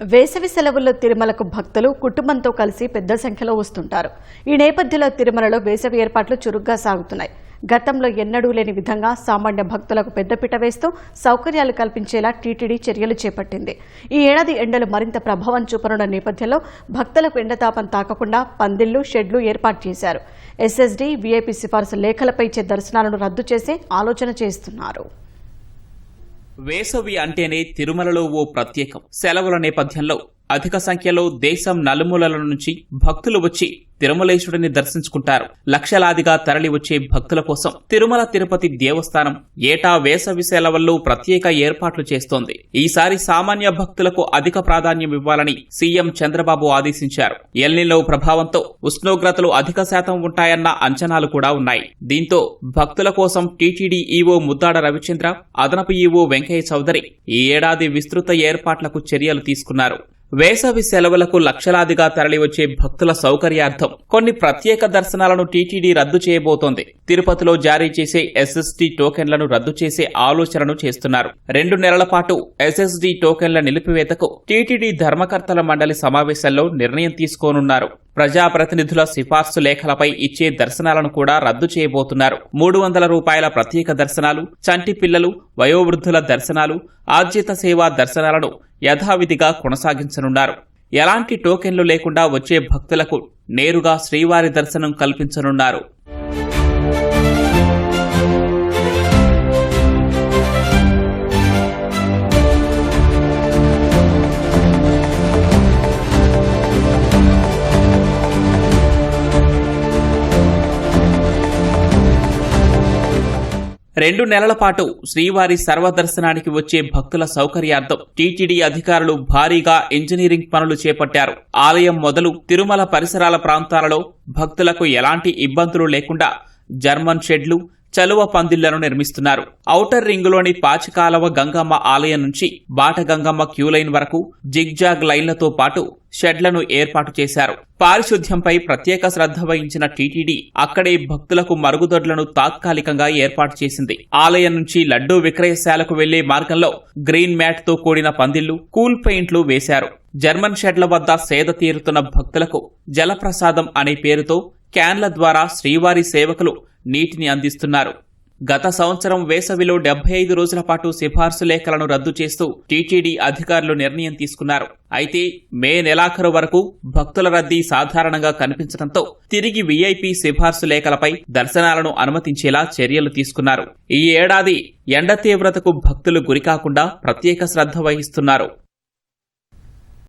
వేసవి సెలవుల్లో తిరుమలకు భక్తులు కుటుంబంతో కలిసి పెద్ద సంఖ్యలో వస్తుంటారు. ఈ నేపథ్యంలో తిరుమలలో వేసవి ఏర్పాట్లు చురుగ్గా సాగుతున్నాయి. గతంలో ఎన్నడూ లేని విధంగా సామాన్య భక్తులకు పెద్దపీట వేస్తూ సౌకర్యాలు కల్పించేలా టీటీడీ చర్యలు చేపట్టింది. ఈ ఏడాది ఎండలు మరింత ప్రభావం చూపనున్న నేపథ్యంలో భక్తులకు ఎండతాపం తాకకుండా పందిళ్లు, షెడ్లు ఏర్పాటు చేశారు. ఎస్ఎస్డీ, వీఐపీ సిఫార్సు లేఖలపై ఇచ్చే దర్శనాలను రద్దు చేసే ఆలోచన చేస్తున్నారు. వేసవి అంటేనే తిరుమలలో ఓ ప్రత్యేకం. సెలవుల నేపథ్యంలో అధిక సంఖ్యలో దేశం నలుమూలల నుంచి భక్తులు వచ్చి తిరుమలేశ్వరుడిని దర్శించుకుంటారు. లక్షలాదిగా తరలి వచ్చే భక్తుల కోసం తిరుమల తిరుపతి దేవస్థానం ఏటా వేసవి సెలవుల్లో ప్రత్యేక ఏర్పాట్లు చేస్తోంది. ఈసారి సామాన్య భక్తులకు అధిక ప్రాధాన్యం ఇవ్వాలని సీఎం చంద్రబాబు ఆదేశించారు. ఎల్నినో ప్రభావంతో ఉష్ణోగ్రతలు అధిక శాతం ఉంటాయన్న అంచనాలు కూడా ఉన్నాయి. దీంతో భక్తుల కోసం టీటీడీ ఈవో ముద్దాడ రవిచంద్ర, అదనపు ఈవో వెంకయ్య చౌదరి ఈ ఏడాది విస్తృత ఏర్పాట్లకు చర్యలు తీసుకున్నారు. వేసవి సెలవులకు లక్షలాదిగా తరలివచ్చే భక్తుల సౌకర్యార్థం కొన్ని ప్రత్యేక దర్శనాలను టీటీడీ రద్దు చేయబోతోంది. తిరుపతిలో జారీ చేసే ఎస్ఎస్డీ టోకెన్లను రద్దు చేసే ఆలోచనను చేస్తున్నారు. 2 నెలల పాటు ఎస్ఎస్డీ టోకెన్ల నిలిపివేతకు టీటీడీ ధర్మకర్తల మండలి సమావేశంలో నిర్ణయం తీసుకోనున్నారు. ప్రజాప్రతినిధుల సిఫార్సు లేఖలపై ఇచ్చే దర్శనాలను కూడా రద్దు చేయబోతున్నారు. 300 రూపాయల ప్రత్యేక దర్శనాలు, చంటి పిల్లలు, వయోవృద్ధుల దర్శనాలు, ఆర్జిత సేవా దర్శనాలను యథావిధిగా కొనసాగించనున్నారు. ఎలాంటి టోకెన్లు లేకుండా వచ్చే భక్తులకు నేరుగా శ్రీవారి దర్శనం కల్పించనున్నారు. రెండు నెలల పాటు శ్రీవారి సర్వదర్శనానికి వచ్చే భక్తుల సౌకర్యార్థం టీటీడీ అధికారులు భారీగా ఇంజనీరింగ్ పనులు చేపట్టారు. ఆలయం మొదలు తిరుమల పరిసరాల ప్రాంతాలలో భక్తులకు ఎలాంటి ఇబ్బందులు లేకుండా జర్మన్ షెడ్లు, చలువ పందిళ్లను నిర్మిస్తున్నారు. ఔటర్ రింగులోని పాచికాలవ గంగమ్మ ఆలయం నుంచి బాటగంగమ్మ క్యూలైన్ వరకు జిగ్జాగ్ లైన్లతో పాటు షెడ్లను ఏర్పాటు చేశారు. పారిశుద్ధ్యంపై ప్రత్యేక శ్రద్ధ వహించిన టీటీడీ అక్కడే భక్తులకు మరుగుదొడ్లను తాత్కాలికంగా ఏర్పాటు చేసింది. ఆలయం నుంచి లడ్డూ విక్రయశాలకు వెళ్లే మార్గంలో గ్రీన్ మ్యాట్ తో కూడిన పందిళ్లు, కూల్ పెయింట్లు వేశారు. జర్మన్ షెడ్ల వద్ద సేద తీరుతున్న భక్తులకు జలప్రసాదం అనే పేరుతో క్యాన్ల ద్వారా శ్రీవారి సేవకులు నీటిని అందిస్తున్నారు. గత సంవత్సరం వేసవిలో 75 రోజుల పాటు సిఫార్సు లేఖలను రద్దు చేస్తూ టీటీడీ అధికారులు నిర్ణయం తీసుకున్నారు. అయితే మే నెలాఖరు వరకు భక్తుల రద్దీ సాధారణంగా కనిపించడంతో తిరిగి వీఐపీ సిఫార్సు లేఖలపై దర్శనాలను అనుమతించేలా చర్యలు తీసుకున్నారు. ఈ ఏడాది ఎండ తీవ్రతకు భక్తులు గురికాకుండా ప్రత్యేక శ్రద్ధ వహిస్తున్నారు.